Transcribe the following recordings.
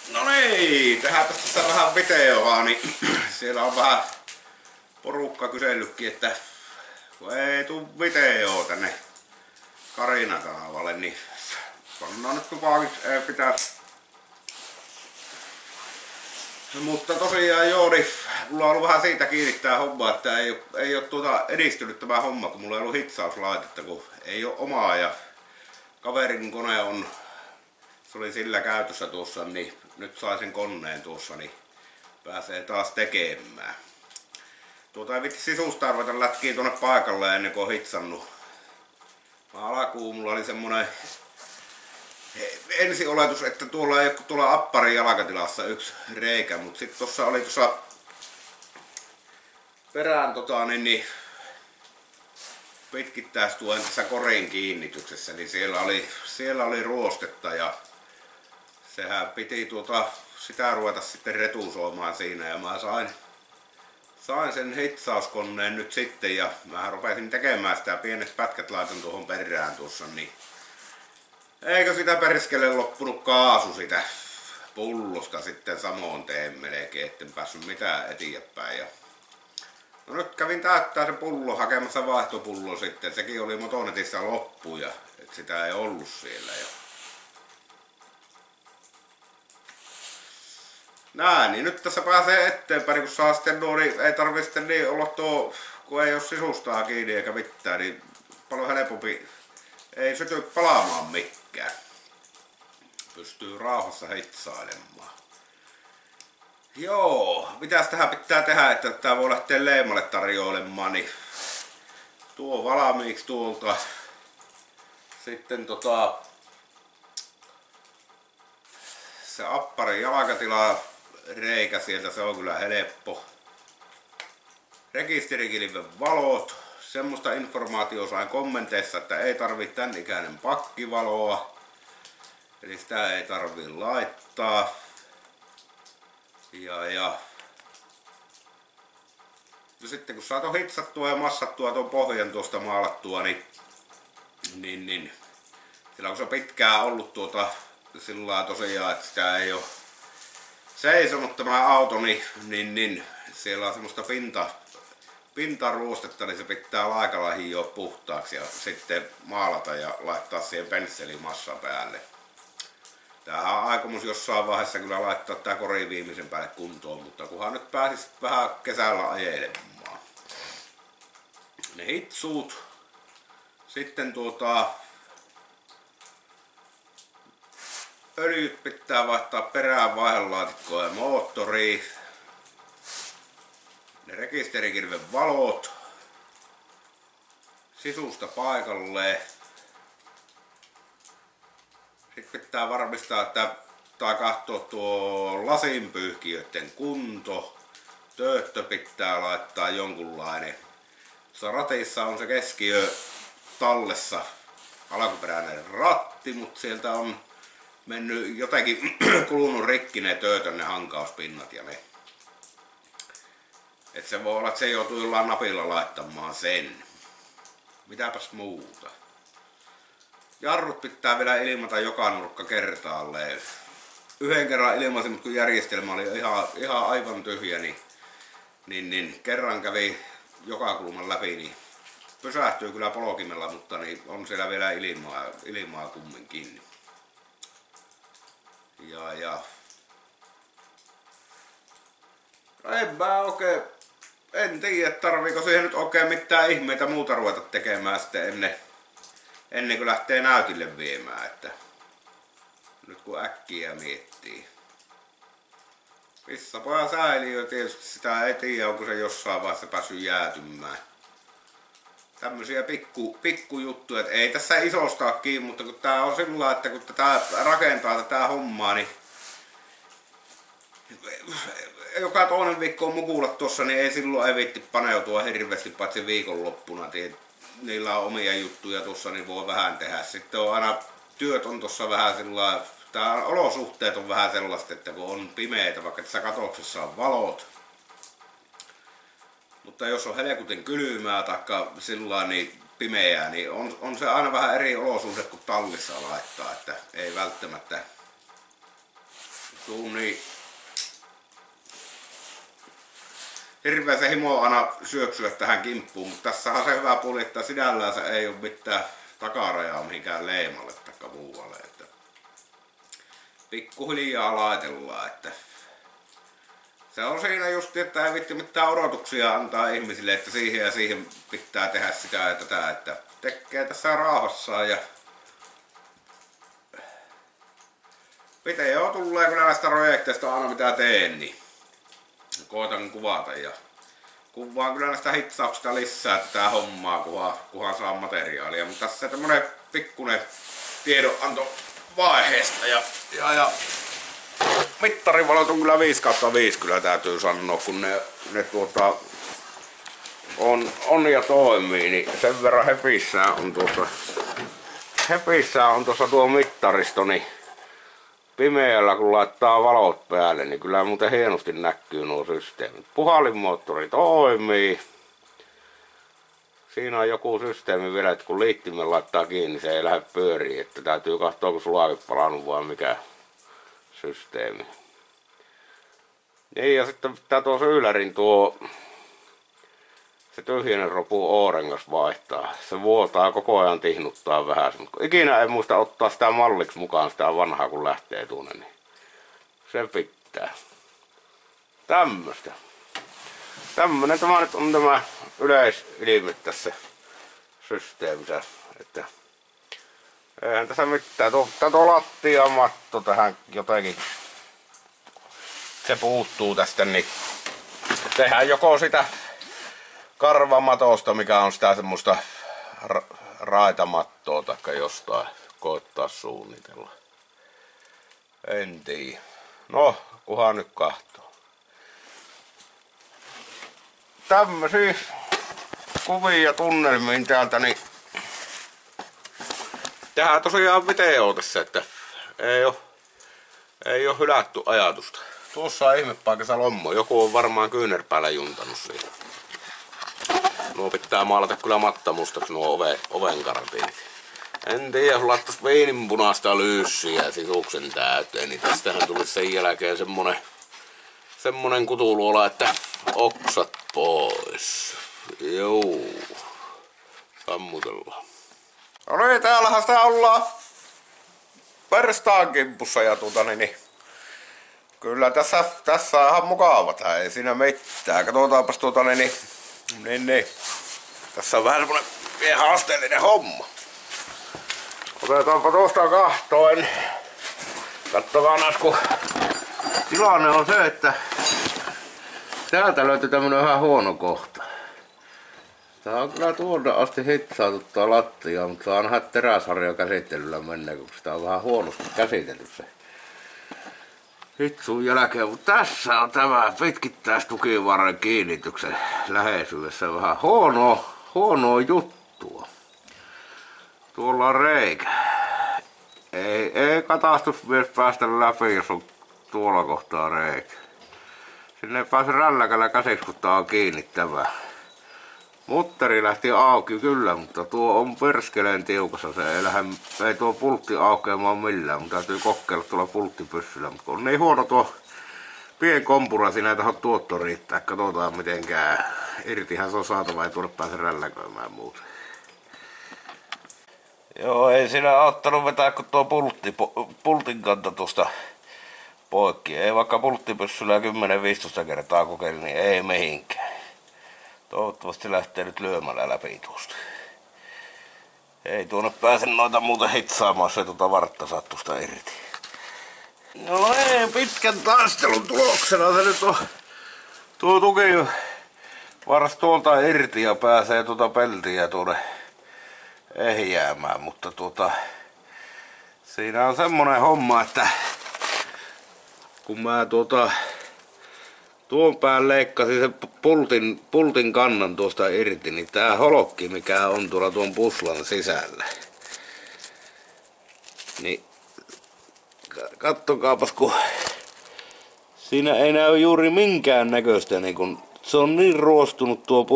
No niin, tehdään tästä vähän videoa, niin siellä on vähän porukka kysellytkin, että kun ei tuu videoa tänne Karina-kanavalle, niin pannaan nyt tupakiksi, ei pitäisi. Mutta tosiaan joo, niin mulla on ollut vähän siitä kiinni tää homma, että ei ole edistynyt tämä homma, kun mulla ei ollut hitsauslaitetta, kun ei ole omaa ja kaverin kone on, se oli sillä käytössä tuossa, niin nyt sai sen koneen tuossa, niin pääsee taas tekemään. Ei vitti sisusta ruveta lätkiä tuonne paikalle ennen kuin on hitsannut. Alkuun mulla oli semmonen ensioletus, että tuolla ei ole tuolla apparin jalkatilassa yksi reikä, mutta sitten tuossa oli tuossa perään niin pitkittäistuen tässä korin kiinnityksessä, niin siellä oli ruostetta ja sehän piti sitä ruveta sitten retusoimaan siinä ja mä sain sen hitsauskoneen nyt sitten ja mä rupesin tekemään sitä, pienet pätkät laitan tuohon perään tuossa, niin eikö sitä perskele loppunut kaasu sitä pullosta sitten samoin teen melkein, etten päässyt mitään eteenpäin. Ja no nyt kävin täyttää se pullo hakemassa vaihtopullo sitten, sekin oli Motonetissa loppu ja et sitä ei ollut siellä. Ja näin, niin nyt tässä pääsee eteenpäin, kun saa sitten niin ei tarvitse sitten niin olla kun ei ole sisustaa kiinni eikä mitään, niin paljon helpompi, ei syty palaamaan mikään. Pystyy rauhassa hitsailemaan. Joo, mitäs tähän pitää tehdä, että tää voi lähteä leimalle tarjoilemaan, niin tuo valmiiksi tuolta. Sitten se apparin jalkatila reikä sieltä, se on kyllä helppo. Rekisterikilven valot, semmoista informaatiota sain kommenteissa, että ei tarvitse tän ikäinen pakkivaloa. Eli sitä ei tarvitse laittaa. Ja sitten kun saat hitsattua ja massattua tuon pohjan tuosta maalattua, niin sillä kun se on pitkään ollut sillä tosiaan, että sitä ei ole seisonut tämä auto, niin siellä on semmoista pintaruostetta, niin se pitää laikalla hioa puhtaaksi ja sitten maalata ja laittaa siihen pensselimassan päälle. Tämähän on aikomus jossain vaiheessa kyllä laittaa tää kori viimeisen päälle kuntoon, mutta kunhan nyt pääsis vähän kesällä ajelemaan. Ne hitsuut. Sitten öljyt pitää vaihtaa perään vaihelaatikkoon ja moottoriin. Ne rekisterikilven valot. Sisusta paikalleen. Sitten pitää varmistaa, tai katsoa tuo lasinpyyhkijöiden kunto. Tööttö pitää laittaa jonkunlainen. Tuossa ratissa on se keskiö tallessa alkuperäinen ratti, mutta sieltä on mennyt jotenkin kulunut rikki ne töötön, ne hankauspinnat ja ne. Et se voi olla, että se joutuu jollain napilla laittamaan sen. Mitäpäs muuta. Jarrut pitää vielä ilmata joka nurkka kertaalleen. Yhden kerran ilmasin, mutta kun järjestelmä oli ihan aivan tyhjä, niin kerran kävi joka kulman läpi, niin pysähtyy kyllä polkimella, mutta niin on siellä vielä ilmaa kumminkin. Ja en tiedä, tarviiko siihen nyt oikein mitään ihmeitä muuta ruveta tekemään sitten ennen kuin lähtee näytille viemään, että nyt kun äkkiä miettii. Pissapojan säiliö tietysti sitä ei tiedä, onko se jossain vaiheessa päässyt jäätymään. Tämmösiä pikkujuttuja, että ei tässä isosta kiinni, mutta kun tää on sillä, että kun tätä rakentaa tätä hommaa, niin joka toinen viikko on mukulat tossa, niin ei silloin viitti paneutua hirveästi paitsi viikonloppuna. Niillä on omia juttuja tuossa, niin voi vähän tehdä. Sitten on aina työt on tuossa vähän sillä, tää olosuhteet on vähän sellaista, että kun on pimeitä, vaikka tässä katoksessa on valot. Mutta jos on helkutin kylmää tai sillä niin pimeää, niin on se aina vähän eri olosuhde kuin tallissa laittaa, että ei välttämättä tuun niin hirveä se himo aina syöksyä tähän kimppuun, mutta tässä on se hyvä puoli, että sinällään se ei ole mitään takarajaa mihinkään leimalle tai muualle. Että pikkuhiljaa laitellaan, että se on siinä just, että ei vitti mitään odotuksia antaa ihmisille, että siihen ja siihen pitää tehdä sitä ja tätä, että tekee tässä rauhassaan ja video tulee kyllä näistä projekteista aina mitä teen, niin koitan kuvata ja kuvaan kyllä näistä hitsauksista lisää tätä hommaa, kunhan saa materiaalia, mutta tässä tämmönen pikkunen tiedonanto vaiheesta ja mittarivalot on kyllä 5/5 kyllä täytyy sanoa, kun ne on ja toimii, niin sen verran hepissään on tuossa tuo mittaristo, niin pimeällä kun laittaa valot päälle, niin kyllä muuten hienosti näkyy nuo systeemit. Puhallinmoottori toimii. Siinä on joku systeemi vielä, että kun liittimen laittaa kiinni, se ei lähde pyöriin, että täytyy katsoa, kun sulakin palannut vai mikä systeemi. Niin, ja sitten pitää tuo yylärin se tyhjinen ropu Orengas vaihtaa. Se vuotaa koko ajan, tihnuttaa vähän. Ikinä ei muista ottaa sitä malliksi mukaan, sitä vanhaa kun lähtee tuonne, niin se pitää. Tämmönen tämä nyt on tämä yleisilme tässä systeemissä. Että eihän tässä mitään. Tuo lattiamatto tähän jotenkin. Se puuttuu tästä, niin tehdään joko sitä karvamatosta, mikä on sitä semmoista raitamattoa tai jostain koittaa suunnitella. En tiedä. No, kunhan nyt kahtoo. Tämmösiä kuvia tunnelmiin täältä, niin tehdään tosiaan video tässä, että ei oo hylätty ajatusta. Tuossa on ihmepaikassa lommo. Joku on varmaan kyynärpäällä juntannut siihen. Nuo pitää maalata kyllä mattamustaksi nuo oven kartiinit. En tiedä, jos laittais viininpunaista lyyssiä sisuksen täyteen, niin tästähän tulisi sen jälkeen semmonen kutuluola, että oksat pois. Joo. Sammutellaan. No niin, täällähän sitä ollaan perstaan kimpussa ja niin kyllä tässä on ihan mukavat, ei siinä mitään. Katsotaanpas niin. Tässä on vähän semmonen haasteellinen homma. Otetaanpa tuosta kahtoen. Kattokaa näis, kun tilanne on se, että täältä löytyy tämmönen vähän huono kohta. Tää on kyllä tuolta asti hitsaatu tää lattia, mutta saa nähdä teräsarja käsittelyllä mennä, kun sitä on vähän huonosti käsitelty se hitsun jälkeen. Mutta tässä on tämä pitkittäistukivarren kiinnityksen läheisyydessä vähän huonoa juttua. Tuolla on reikä. Ei katastusmies päästä läpi, jos on tuolla kohtaa reikä. Sinne ei pääse rälläkällä käsiksi, kun tää on kiinni tämä. Mutteri lähti auki kyllä, mutta tuo on perskeleen tiukassa. Ei tuo pultti aukeamaan millään, mutta täytyy kokeilla tuolla pulttipyssyllä. Mutta on niin huono tuo pien kompura, siinä ei taho tuotto riittää. Katsotaan mitenkään. Irtihän se on saatava, ei tuoda pääse rälläköimään muuta. Joo, ei siinä auttanut vetää, kun tuo pultin kanta tuosta poikki. Ei vaikka pulttipyssyllä 10-15 kertaa kokeili, niin ei mihinkään. Toivottavasti lähtee nyt lyömällä läpi tuosta. Ei tuonne pääse noita muuten hitsaamaan, se vartta saa tuosta irti. No ei, pitkän taistelun tuloksena se nyt on. Tuo tuki varas tuolta irti ja pääsee tuota peltiä tuonne ehjäämään, mutta siinä on semmonen homma, että kun mä tuon pään leikkasin sen pultin kannan tuosta irti, niin tää holokki, mikä on tuolla tuon puslan sisällä, niin kattokaapas, kun siinä ei näy juuri minkään näköistä, niin kun se on niin ruostunut tuo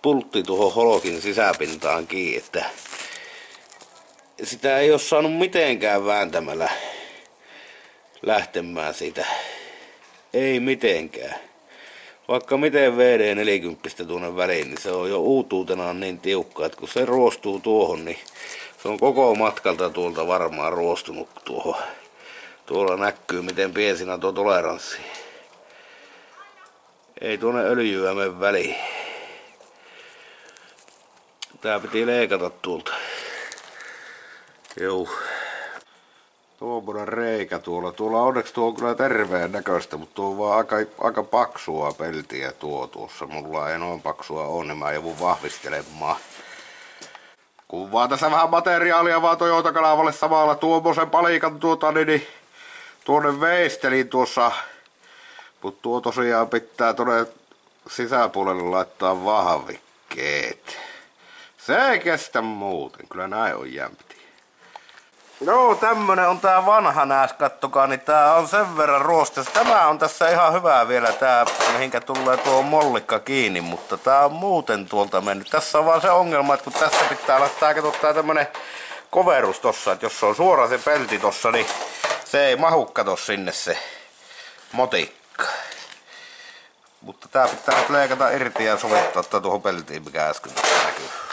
pultti tuohon holokin sisäpintaan kiinni, että sitä ei ole saanut mitenkään vääntämällä lähtemään siitä. Ei mitenkään. Vaikka miten VD40 tuonne väliin, niin se on jo uutuutenaan niin tiukka, että kun se ruostuu tuohon, niin se on koko matkalta tuolta varmaan ruostunut tuohon. Tuolla näkyy miten piensinä tuo toleranssi. Ei tuonne öljyä mene väliin. Tää piti leikata tuolta. Joo. Tuommoinen reikä tuolla. Tuolla onneksi tuo on kyllä terveen näköistä, mutta tuo on vaan aika paksua peltiä tuossa. Mulla ei noin paksua ole, niin mä joudun vahvistelemaan. Kun vaan tässä vähän materiaalia vaan Toyota-kanavalle samalla tuommoisen palikan niin tuonne veistelin tuossa. Mutta tuo tosiaan pitää tuonne sisäpuolelle laittaa vahvikkeet. Se ei kestä muuten, kyllä näin on jämpti. Joo, tämmönen on tää vanha nääs, kattokaa, niin tää on sen verran ruostes. Tämä on tässä ihan hyvää vielä tää, mihinkä tulee tuo mollikka kiinni, mutta tää on muuten tuolta mennyt. Tässä on vaan se ongelma, että kun tässä pitää laittaa, katsotaan tämmönen koverus tossa, että jos on suora se pelti tossa, niin se ei mahu kato sinne se motikka. Mutta tää pitää nyt leikata irti ja sovittaa tuohon peltiin, mikä äsken näkyy.